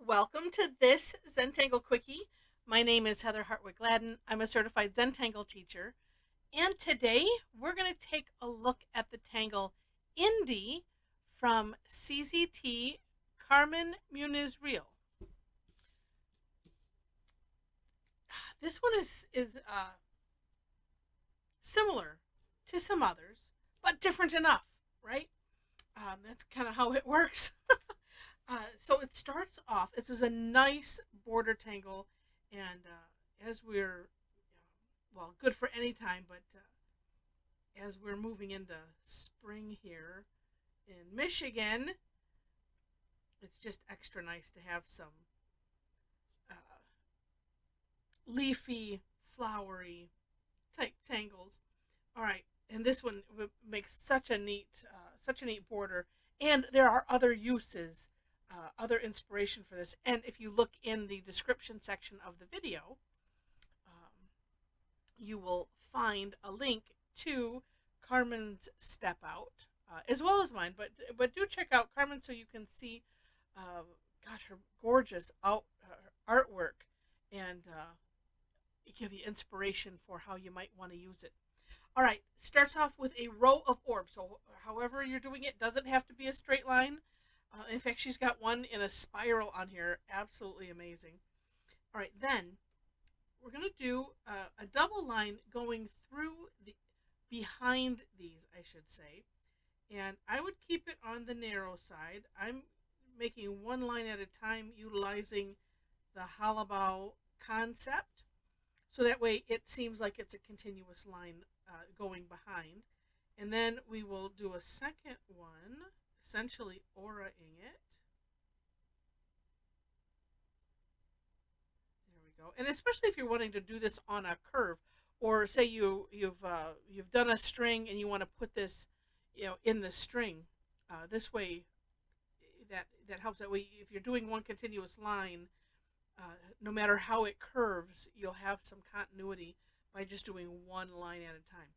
Welcome to this Zentangle Quickie. My name is Heather Hartwick Gladden. I'm a certified Zentangle teacher. And today we're going to take a look at the tangle Indi from CZT Carmen Muniz Reel. This one is similar to some others, but different enough, right? That's kind of how it works. So it starts off. This is a nice border tangle, and as we're good for any time, but as we're moving into spring here in Michigan, it's just extra nice to have some uh, leafy, flowery type tangles. All right, and this one makes such a neat border, and there are other uses, other inspiration for this. And if you look in the description section of the video, um, you will find a link to Carmen's step out, as well as mine. But do check out Carmen so you can see, gosh, her gorgeous artwork, and give you inspiration for how you might want to use it. All right, starts off with a row of orbs. So however you're doing it, doesn't have to be a straight line. In fact, she's got one in a spiral on here. Absolutely amazing. All right, then we're going to do a double line going through the behind these, I should say. And I would keep it on the narrow side. I'm making one line at a time utilizing the halabow concept. So that way it seems like it's a continuous line going behind. And then we will do a second one, essentially aura-ing it. There we go. And especially if you're wanting to do this on a curve, or say you've done a string and you want to put this, in the string. This way, that helps. That way, if you're doing one continuous line, no matter how it curves, you'll have some continuity by just doing one line at a time.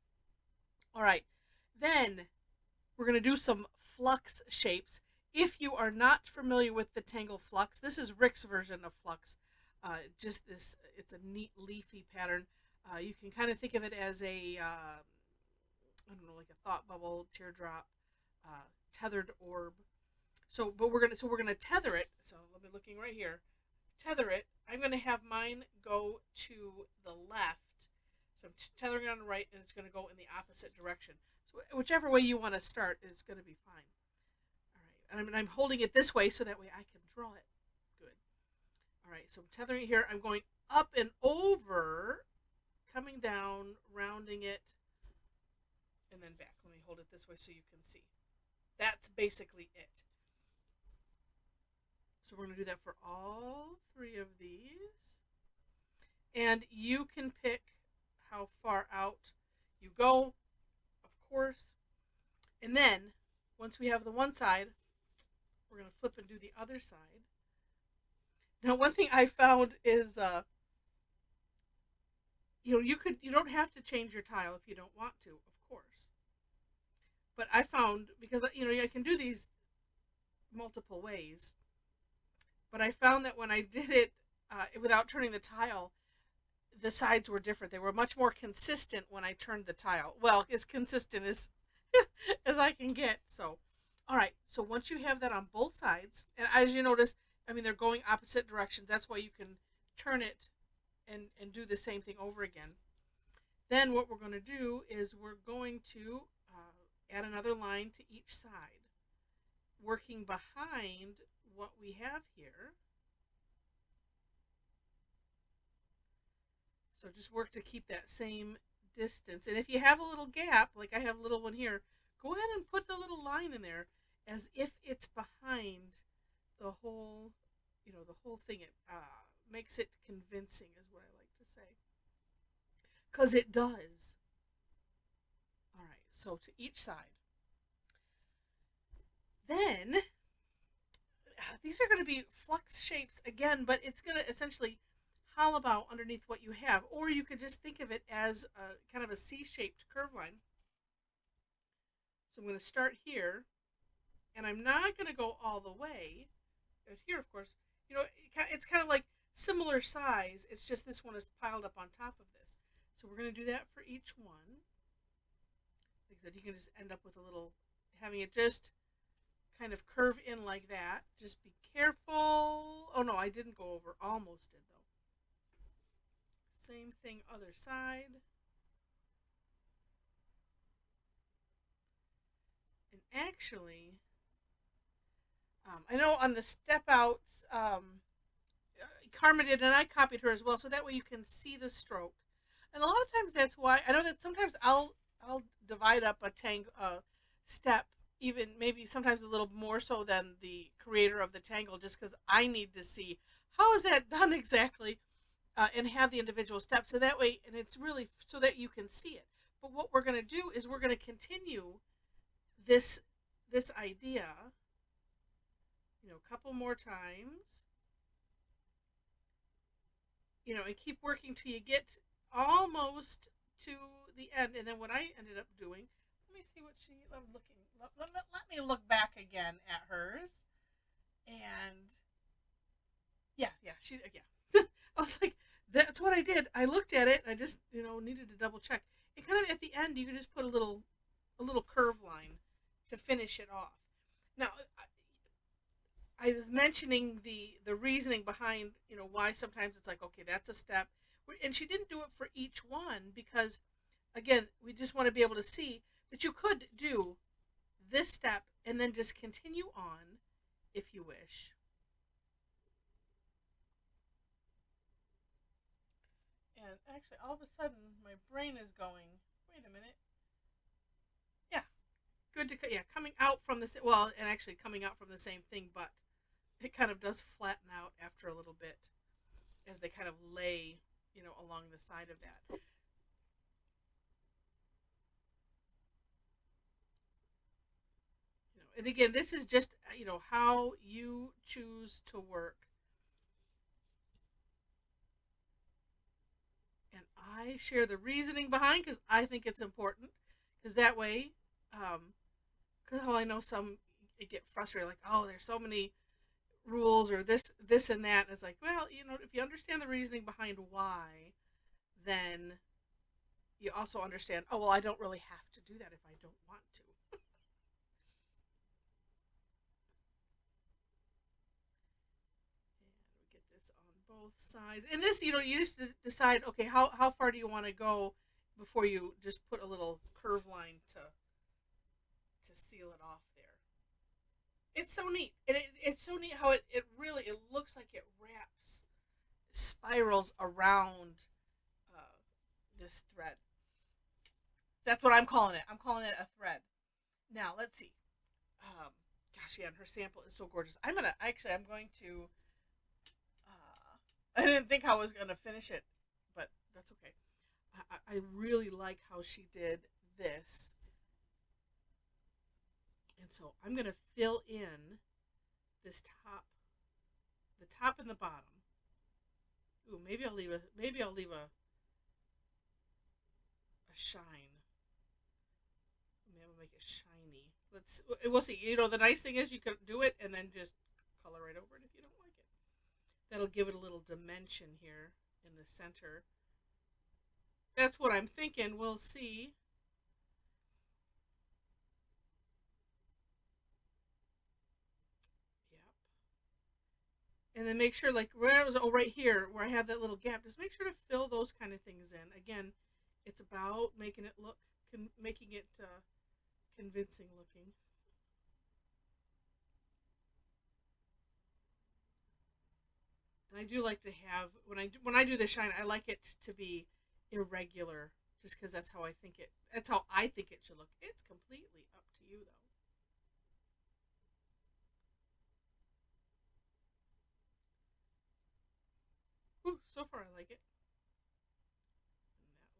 All right, then we're going to do some flux shapes. If you are not familiar with the Tangle Flux, this is Rick's version of Flux. Just this, it's a neat leafy pattern. You can kind of think of it as a, I don't know, like a thought bubble, teardrop, tethered orb. But we're gonna tether it. So let me looking right here. Tether it. I'm going to have mine go to the left. So I'm tethering it on the right, and it's going to go in the opposite direction. So whichever way you want to start is going to be fine. All right, and I'm holding it this way so that way I can draw it. Good. All right, so I'm tethering it here. I'm going up and over, coming down, rounding it, and then back. Let me hold it this way so you can see. That's basically it. So we're going to do that for all three of these. And you can pick how far out you go, of course. And then, once we have the one side, we're going to flip and do the other side. Now, one thing I found is, you don't have to change your tile if you don't want to, of course. But I found, because, I can do these multiple ways, but I found that when I did it without turning the tile, the sides were different. They were much more consistent when I turned the tile. Well, as consistent as as I can get. So, all right. So once you have that on both sides, and as you notice, they're going opposite directions. That's why you can turn it and do the same thing over again. Then what we're going to do is we're going to add another line to each side, working behind what we have here. So just work to keep that same distance. And if you have a little gap, like I have a little one here, go ahead and put the little line in there as if it's behind the whole, the whole thing. It makes it convincing is what I like to say. Because it does. All right, so to each side. Then these are going to be flux shapes again, but it's going to essentially hollow out underneath what you have. Or you could just think of it as a kind of a C-shaped curve line. So I'm going to start here, and I'm not going to go all the way. Here, of course, It's kind of like similar size. It's just this one is piled up on top of this. So we're going to do that for each one. Like I said, you can just end up with a little, having it just kind of curve in like that. Just be careful. Oh no, I didn't go over. Almost did though. Same thing, other side. And actually, I know on the step outs, Carmen did, and I copied her as well, so that way you can see the stroke. And a lot of times that's why I know that sometimes I'll divide up a step, even maybe sometimes a little more so than the creator of the tangle, just because I need to see how is that done exactly, and have the individual steps, so that way, and it's really so that you can see it. But what we're going to do is we're going to continue this idea, a couple more times, and keep working till you get almost to the end. And then what I ended up doing, let me see what I'm looking, let me look back again at hers. And yeah, I was like, that's what I did. I looked at it and I just, needed to double check. And kind of at the end, you can just put a little curve line to finish it off. Now, I was mentioning the reasoning behind, why sometimes it's like, okay, that's a step. And she didn't do it for each one because, again, we just want to be able to see. But you could do this step and then just continue on if you wish. And actually, all of a sudden, my brain is going, wait a minute. Yeah, good to, coming out from this, well, and actually coming out from the same thing, but it kind of does flatten out after a little bit as they kind of lay, along the side of that. And again, this is just, how you choose to work. And I share the reasoning behind because I think it's important. Because that way, because I know some get frustrated, like, oh, there's so many rules or this and that. And it's like, well, if you understand the reasoning behind why, then you also understand, oh, well, I don't really have to do that if I don't want to. And we get this on both sides. And this, you just decide, okay, how far do you want to go before you just put a little curve line to seal it off there. It's so neat. And it's so neat how it really, it looks like it wraps, spirals around this thread. That's what I'm calling it. I'm calling it a thread. Now, let's see. Gosh, yeah, and her sample is so gorgeous. I'm going to, I didn't think I was going to finish it, but that's okay. I really like how she did this. And so I'm going to fill in this top, the top and the bottom. Ooh, maybe I'll leave a shine. Maybe I'll make it shiny. We'll see. The nice thing is you can do it and then just color right over it if you don't like it. That'll give it a little dimension here in the center. That's what I'm thinking. We'll see. And then make sure, like where I was, right here, where I had that little gap, just make sure to fill those kind of things in. Again, it's about making it look, making it convincing looking. And I do like to have, when I do the shine, I like it to be irregular, just because that's how I think it should look. It's completely up to you though. Ooh, so far I like it.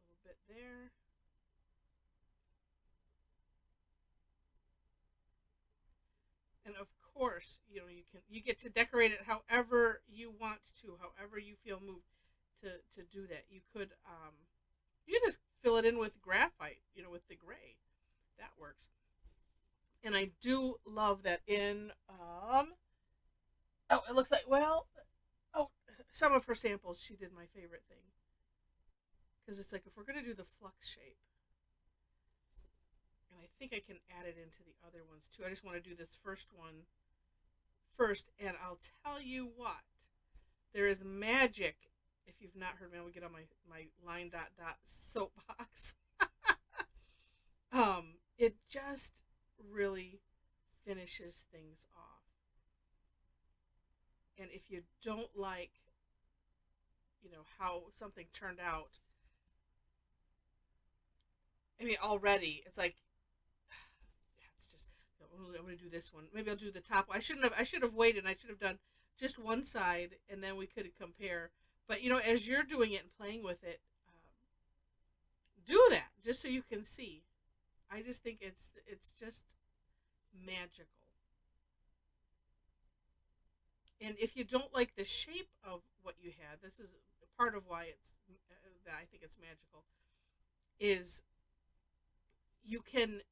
And that little bit there. And of course, you get to decorate it however you want to, however you feel moved to do that. You can just fill it in with graphite, with the gray. That works. And I do love that in oh, it looks like, well, some of her samples, she did my favorite thing. Because it's like, if we're going to do the flux shape, and I think I can add it into the other ones too. I just want to do this first one first, and I'll tell you what. There is magic. If you've not heard me, I will get on my line dot soapbox. It just really finishes things off. And if you don't like, how something turned out, I mean, already it's like, it's just, I'm going to do this one. Maybe I'll do the top one. I should have waited. I should have done just one side, and then we could compare. But as you're doing it and playing with it, do that just so you can see. I just think it's just magical. And if you don't like the shape of what you had, this is part of why it's that I think it's magical. Is you can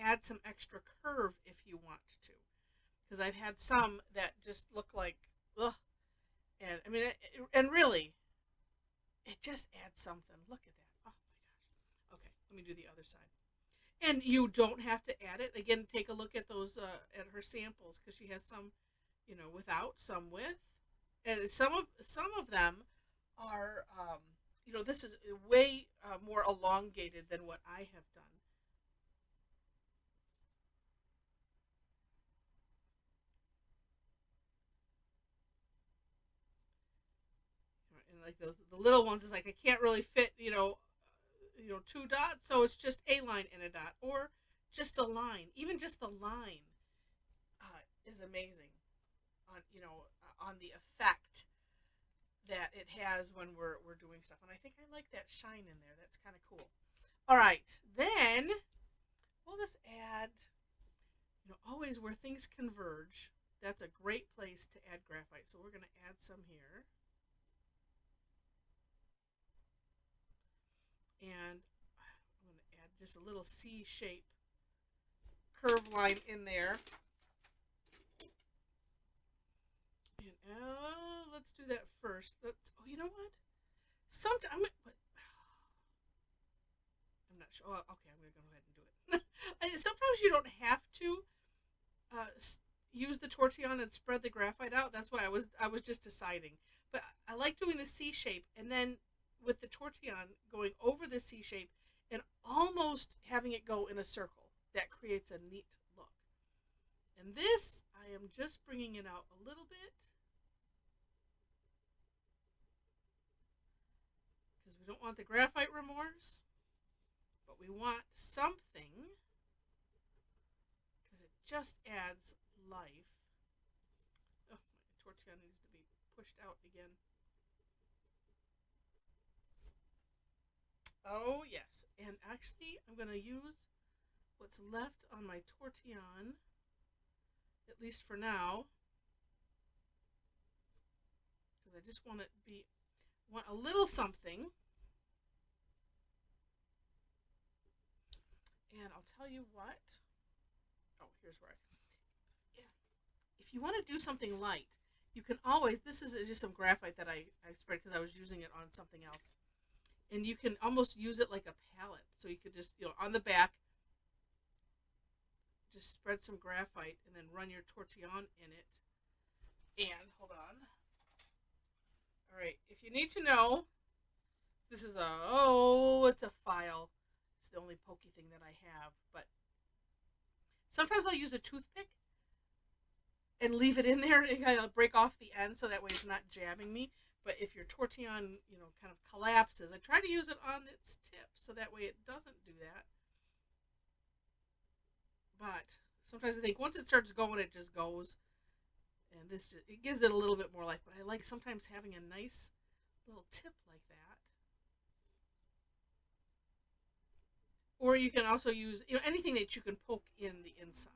add some extra curve if you want to, because I've had some that just look like ugh, and I mean, and really, it just adds something. Look at that! Oh my gosh! Okay, let me do the other side. And you don't have to add it. Again, take a look at those at her samples, because she has some, without, some with, and some of them are, this is way more elongated than what I have done. And like the little ones is like, I can't really fit, two dots, so it's just a line and a dot, or just a line. Even just the line is amazing on the effect that it has when we're doing stuff. And I think I like that shine in there. That's kind of cool. All right, then we'll just add, always where things converge. That's a great place to add graphite. So we're going to add some here. And I'm going to add just a little C shape curve line in there. And let's do that first. You know what? I'm not sure. Oh, okay, I'm going to go ahead and do it. Sometimes you don't have to use the tortillon and spread the graphite out. That's why I was just deciding. But I like doing the C shape, and then with the tortillon going over the C shape and almost having it go in a circle. That creates a neat look. And this, I am just bringing it out a little bit, because we don't want the graphite remorse, but we want something, because it just adds life. Oh, my tortilla needs to be pushed out again. Oh, yes. And actually, I'm going to use what's left on my tortillon, at least for now, because I just want a little something. And I'll tell you what. Oh, here's where if you want to do something light, you can always, this is just some graphite that I spread because I was using it on something else. And you can almost use it like a palette. So you could just, on the back, just spread some graphite and then run your tortillon in it. And, hold on. All right, if you need to know, this is it's a file. It's the only pokey thing that I have. But sometimes I'll use a toothpick and leave it in there and kind of break off the end so that way it's not jabbing me. But if your tortillon, kind of collapses, I try to use it on its tip so that way it doesn't do that. But sometimes I think once it starts going, it just goes. And it gives it a little bit more life. But I like sometimes having a nice little tip like that. Or you can also use, anything that you can poke in the inside.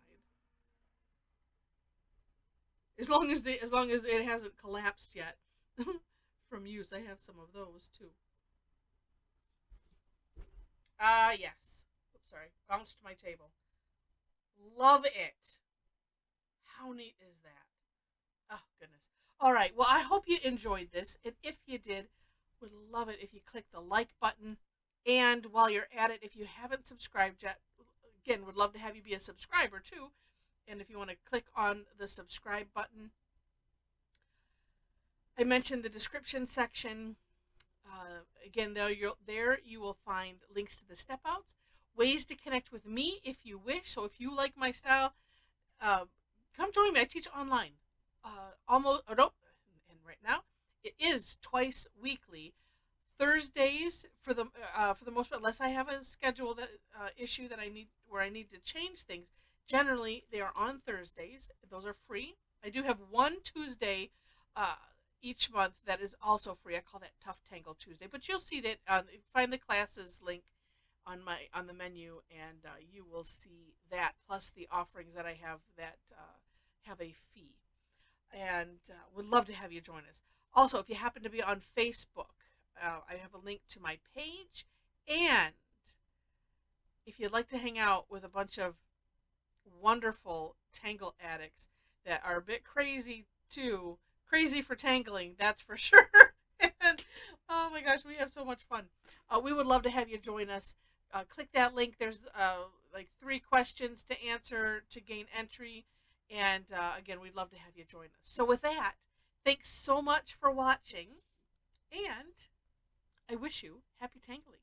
As long as it hasn't collapsed yet. From use, I have some of those too. Yes. Oops, sorry. Bounced my table. Love it. How neat is that? Oh, goodness. All right. Well, I hope you enjoyed this. And if you did, would love it if you click the like button. And while you're at it, if you haven't subscribed yet, again, would love to have you be a subscriber too. And if you want to click on the subscribe button, I mentioned the description section. Again, there you will find links to the step outs, ways to connect with me if you wish. So if you like my style, uh, come join me. I teach online. Almost, or no, and right now it is twice weekly. Thursdays for the most part, unless I have a schedule that issue that I need where I need to change things. Generally, they are on Thursdays. Those are free. I do have one Tuesday uh, each month that is also free. I call that Tough Tangle Tuesday. But you'll see that find the classes link on the menu, and you will see that plus the offerings that I have that have a fee. And would love to have you join us. Also, if you happen to be on Facebook, I have a link to my page. And if you'd like to hang out with a bunch of wonderful Tangle addicts that are a bit crazy too, crazy for tangling, that's for sure. And oh my gosh, we have so much fun. We would love to have you join us. Click that link. There's like 3 questions to answer to gain entry. And again, we'd love to have you join us. So with that, thanks so much for watching. And I wish you happy tangling.